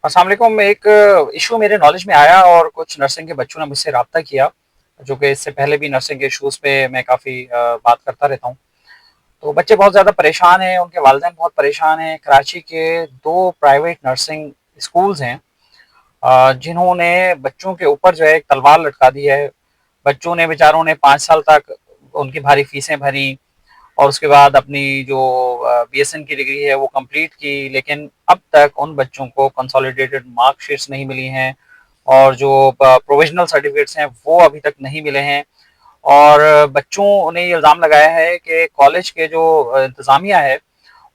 अस्सलाम वालेकुम। एक इशू मेरे नॉलेज में आया और कुछ नर्सिंग के बच्चों ने मुझसे रब्ता किया, जो कि इससे पहले भी नर्सिंग के इश्यूज़ पे मैं काफ़ी बात करता रहता हूँ। तो बच्चे बहुत ज़्यादा परेशान हैं, उनके वालिदैन बहुत परेशान हैं। कराची के 2 प्राइवेट नर्सिंग स्कूल्स हैं जिन्होंने बच्चों के ऊपर जो है एक तलवार लटका दी है। बच्चों ने बेचारों ने 5 साल तक उनकी भारी फीसें भरी और उसके बाद अपनी जो बीएसएन की डिग्री है वो कंप्लीट की, लेकिन अब तक उन बच्चों को कंसोलिडेटेड मार्कशीट्स नहीं मिली हैं और जो प्रोविजनल सर्टिफिकेट्स हैं वो अभी तक नहीं मिले हैं। और बच्चों ने ये इल्ज़ाम लगाया है कि कॉलेज के जो इंतज़ामिया है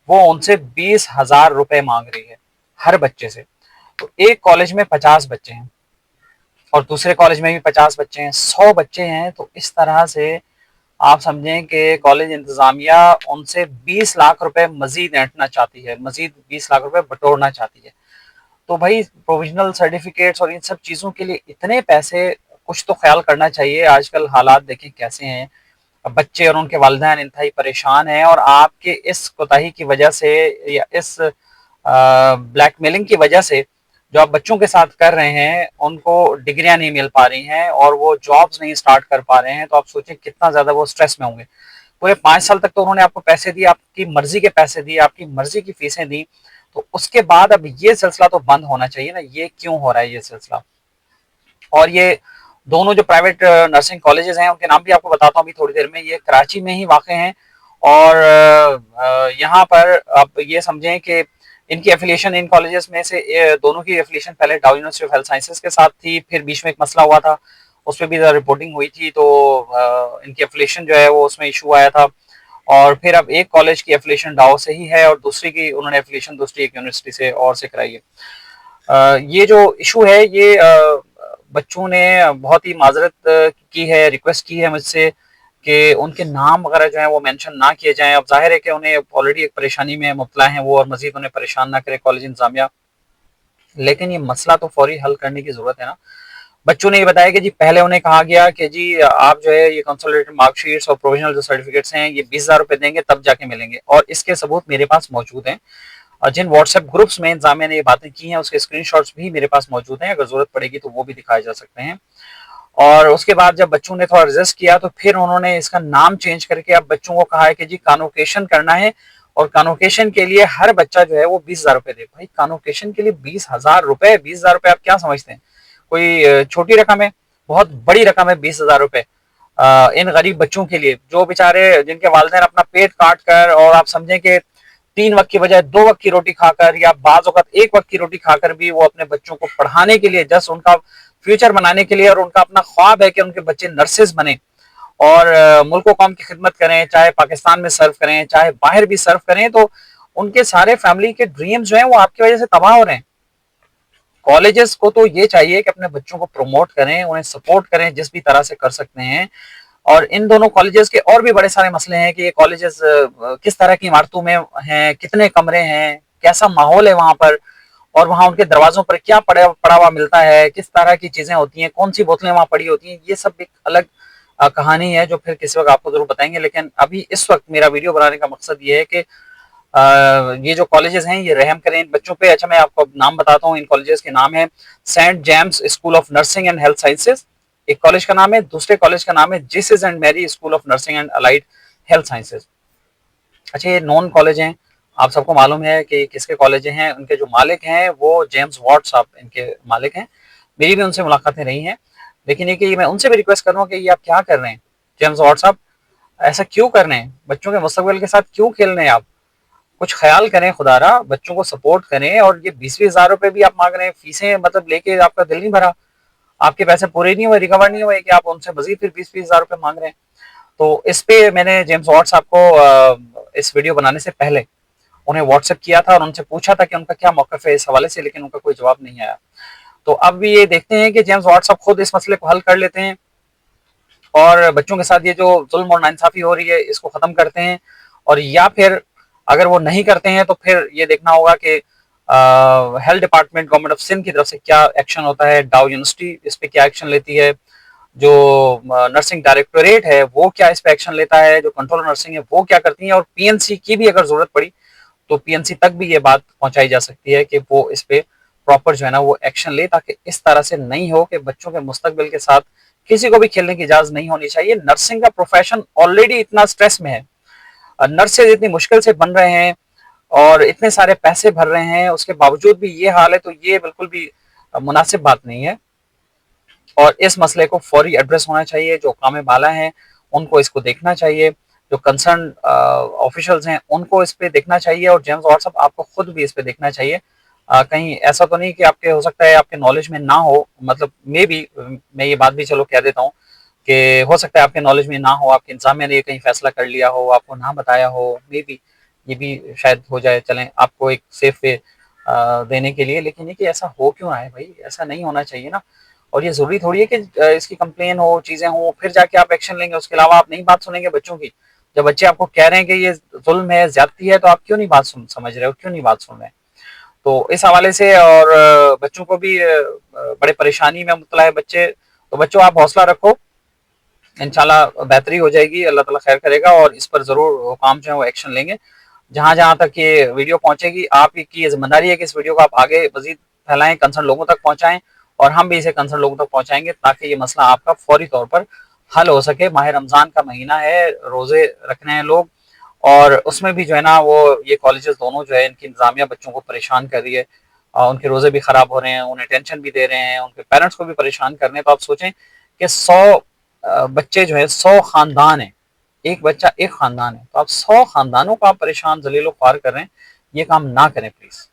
वो उनसे 20,000 रुपये मांग रही है हर बच्चे से। तो एक कॉलेज में 50 बच्चे हैं और दूसरे कॉलेज में भी 50 बच्चे हैं, 100 बच्चे हैं। तो इस तरह से आप समझें कि कॉलेज इंतज़ामिया उनसे 20 लाख रुपए मज़ीद ऐंठना चाहती है, मज़ीद 20 लाख रुपए बटोरना चाहती है। तो भाई प्रोविज़नल सर्टिफ़िकेट्स और इन सब चीज़ों के लिए इतने पैसे, कुछ तो ख़्याल करना चाहिए। आजकल हालात देखें कैसे हैं, बच्चे और उनके वालिदैन इंतहाई परेशान हैं और आपके इस कोताही की वजह से या इस ब्लैकमेलिंग की वजह से जो आप बच्चों के साथ कर रहे हैं, उनको डिग्रियां नहीं मिल पा रही हैं और वो जॉब्स नहीं स्टार्ट कर पा रहे हैं। तो आप सोचें कितना ज़्यादा वो स्ट्रेस में होंगे। पूरे 5 साल तक तो उन्होंने आपको पैसे दिए, आपकी मर्जी के पैसे दिए, आपकी मर्जी की फीसें दी। तो उसके बाद अब ये सिलसिला तो बंद होना चाहिए ना, ये क्यों हो रहा है ये सिलसिला। और ये दोनों जो प्राइवेट नर्सिंग कॉलेजेस हैं उनके नाम भी आपको बताता हूँ अभी थोड़ी देर में। ये कराची में ही वाक़ हैं और यहाँ पर आप ये समझें कि इनकी एफिलिएशन इन कॉलेजेस में से दोनों की एफिलिएशन पहले डाउ यूनिवर्सिटी ऑफ हेल्थ साइंसेज के साथ थी, फिर बीच में एक मसला हुआ था, उस पर भी रिपोर्टिंग हुई थी। तो इनकी एफिलिएशन जो है वो उसमें इशू आया था और फिर अब एक कॉलेज की एफिलिएशन डाउ से ही है और दूसरी की उन्होंने एफिलिएशन दूसरी एक यूनिवर्सिटी से और से कराई है। ये जो इशू है ये बच्चों ने बहुत ही माजरत की है, रिक्वेस्ट की है मुझसे कि उनके नाम वगैरह जो है वो मेंशन ना किए जाएं। अब जाहिर है कि उन्हें ऑलरेडी एक परेशानी में मुब्तला हैं वो और मजीद उन्हें परेशान ना करे कॉलेज इंतजामिया। लेकिन ये मसला तो फौरी हल करने की जरूरत है ना। बच्चों ने ये बताया कि जी पहले उन्हें कहा गया कि जी आप जो है ये कंसोलिडेटेड मार्कशीट्स और प्रोविजनल जो सर्टिफिकेट्स हैं ये 20,000 रुपए देंगे तब जाके मिलेंगे, और इसके सबूत मेरे पास मौजूद हैं। जिन व्हाट्सएप ग्रुप्स में इंतजामिया ने ये बातें की हैं उसके स्क्रीनशॉट्स भी मेरे पास मौजूद हैं, अगर जरूरत पड़ेगी तो वो भी दिखाए जा सकते हैं। और उसके बाद जब बच्चों ने थोड़ा रेजिस्ट किया तो फिर उन्होंने इसका नाम चेंज करके अब बच्चों को कहा है कि जी कॉन्वोकेशन करना है और कॉन्वोकेशन के लिए हर बच्चा जो है वो 20,000 रुपए दे। भाई कॉन्वोकेशन के लिए 20,000 रुपए, 20,000 रुपए आप क्या समझते हैं कोई छोटी रकम है? बहुत बड़ी रकम है 20,000 रुपए इन गरीब बच्चों के लिए जो बेचारे जिनके वालिदैन अपना पेट काट कर, और आप समझें कि 3 वक्त की बजाय 2 वक्त की रोटी खाकर या बाज औक़ात 1 वक्त की रोटी खाकर भी वो अपने बच्चों को पढ़ाने के लिए, जस्ट उनका फ्यूचर बनाने के लिए, और उनका अपना ख्वाब है कि उनके बच्चे नर्सेज बने और मुल्क कौम की खिदमत करें, चाहे पाकिस्तान में सर्व करें चाहे बाहर भी सर्व करें। तो उनके सारे फैमिली के ड्रीम्स जो हैं वो आपकी वजह से तबाह हो रहे हैं। कॉलेजेस को तो ये चाहिए कि अपने बच्चों को प्रमोट करें, उन्हें सपोर्ट करें जिस भी तरह से कर सकते हैं। और इन दोनों कॉलेजेस के और भी बड़े सारे मसले हैं कि ये कॉलेजेस किस तरह की इमारतों में हैं, कितने कमरे हैं, कैसा माहौल है वहां पर, और वहां उनके दरवाजों पर क्या पड़ा हुआ मिलता है, किस तरह की चीजें होती हैं, कौन सी बोतलें वहां पड़ी होती हैं। ये सब एक अलग कहानी है जो फिर किसी वक्त आपको जरूर बताएंगे। लेकिन अभी इस वक्त मेरा वीडियो बनाने का मकसद ये है कि ये जो कॉलेजेस हैं ये रहम करें इन बच्चों पे। अच्छा मैं आपको नाम बताता हूँ, इन कॉलेजेस के नाम है Saint James school of nursing and health sciences, एक कॉलेज का नाम है, दूसरे कॉलेज का नाम है Jesus and Mary school of nursing and allied health sciences. अच्छा ये नॉन कॉलेज हैं, आप सबको मालूम है कि किसके कॉलेज हैं। उनके जो मालिक हैं वो जेम्स वॉट साहब इनके मालिक हैं। मेरी भी उनसे मुलाकातें रही हैं। लेकिन ये कि मैं उनसे भी रिक्वेस्ट कर रहा हूँ कि ये आप क्या कर रहे हैं जेम्स वॉट साहब, ऐसा क्यों कर रहे हैं? बच्चों के मुस्तकबिल के साथ क्यों खेल रहे हैं आप? कुछ ख्याल करें खुदारा, बच्चों को सपोर्ट करें। और ये 20,000 रुपए भी आप मांग रहे हैं फीसें, मतलब लेके आपका दिल नहीं भरा, आपके पैसे पूरे नहीं हुए, रिकवर नहीं हुए कि आप उनसे मजीद फिर 20,000 रुपए मांग रहे हैं। तो इस पे मैंने जेम्स वॉट साहब को इस वीडियो बनाने से पहले उन्हें व्हाट्सएप किया था और उनसे पूछा था कि उनका क्या मौक़िफ़ है इस हवाले से, लेकिन उनका कोई जवाब नहीं आया। तो अब ये देखते हैं कि जेम्स वॉट साहब खुद इस मसले को हल कर लेते हैं और बच्चों के साथ ये जो जुल्म और नाइंसाफी हो रही है इसको खत्म करते हैं, और या फिर अगर वो नहीं करते हैं तो फिर ये देखना होगा कि health department government of Sindh की तरफ से क्या एक्शन होता है, डाउ यूनिवर्सिटी इस पे क्या एक्शन लेती है, जो नर्सिंग डायरेक्टोरेट है वो क्या इस पे एक्शन लेता है, जो कंट्रोलर नर्सिंग है वो क्या करती है, और पीएनसी की भी अगर जरूरत पड़ी तो पीएनसी तक भी ये बात पहुंचाई जा सकती है कि वो इस पे प्रॉपर जो है ना वो एक्शन ले, ताकि इस तरह से नहीं हो कि बच्चों के मुस्तकबिल के साथ किसी को भी खेलने की इजाजत नहीं होनी चाहिए। नर्सिंग का प्रोफेशन ऑलरेडी इतना स्ट्रेस में है, नर्सेज इतनी मुश्किल से बन रहे हैं और इतने सारे पैसे भर रहे हैं, उसके बावजूद भी ये हाल है, तो ये बिल्कुल भी मुनासिब बात नहीं है। और इस मसले को फौरी एड्रेस होना चाहिए। जो काम बाला हैं उनको इसको देखना चाहिए, जो कंसर्न ऑफिशियल्स हैं उनको इस पे देखना चाहिए, और जेम्स व्हाट्सएप आपको खुद भी इस पे देखना चाहिए। कहीं ऐसा तो नहीं कि आपके, हो सकता है आपके नॉलेज में ना हो, मतलब मे बी, मैं ये बात भी चलो कह देता हूँ कि हो सकता है आपके नॉलेज में ना हो, आपके इंतजामिया ने कहीं फैसला कर लिया हो, आपको ना बताया हो, मे बी ये भी शायद हो जाए, चलें आपको एक सेफ वे देने के लिए। लेकिन ये कि ऐसा हो क्यों रहा है भाई, ऐसा नहीं होना चाहिए ना। और ये जरूरी थोड़ी है कि इसकी कंप्लेन हो, चीजें हो, फिर जाके आप एक्शन लेंगे, उसके अलावा आप नहीं बात सुनेंगे बच्चों की। जब बच्चे आपको कह रहे हैं कि ये जुल्म है, ज्यादती है, तो आप क्यों नहीं बात समझ रहे हो, क्यों नहीं बात सुन रहे हैं। तो इस हवाले से, और बच्चों को भी बड़े परेशानी में मुब्तला है बच्चे, तो बच्चों आप हौसला रखो, इंशाल्लाह बेहतरी हो जाएगी, अल्लाह ताला खैर करेगा, और इस पर जरूर हुकाम जो है वो एक्शन लेंगे। जहां जहां तक ये वीडियो पहुंचेगी, आपकी ये जिम्मेदारी है कि इस वीडियो को आप आगे मजीद फैलाएं, कंसर्न लोगों तक पहुंचाएं, और हम भी इसे कंसर्न लोगों तक पहुंचाएंगे, ताकि ये मसला आपका फौरी तौर पर हल हो सके। माह रमजान का महीना है, रोजे रखने हैं लोग, और उसमें भी जो है ना वो ये कॉलेजेस दोनों जो है, इनकी इंतजामिया बच्चों को परेशान कर रही है, उनके रोजे भी खराब हो रहे हैं, उन्हें टेंशन भी दे रहे हैं, उनके पेरेंट्स को भी परेशान कर रहे हैं। तो आप सोचें कि 100 बच्चे जो है, 100 खानदान है, एक बच्चा एक खानदान है, तो आप 100 खानदानों को आप परेशान जलीलो ख्वार कर रहे हैं। ये काम ना करें प्लीज।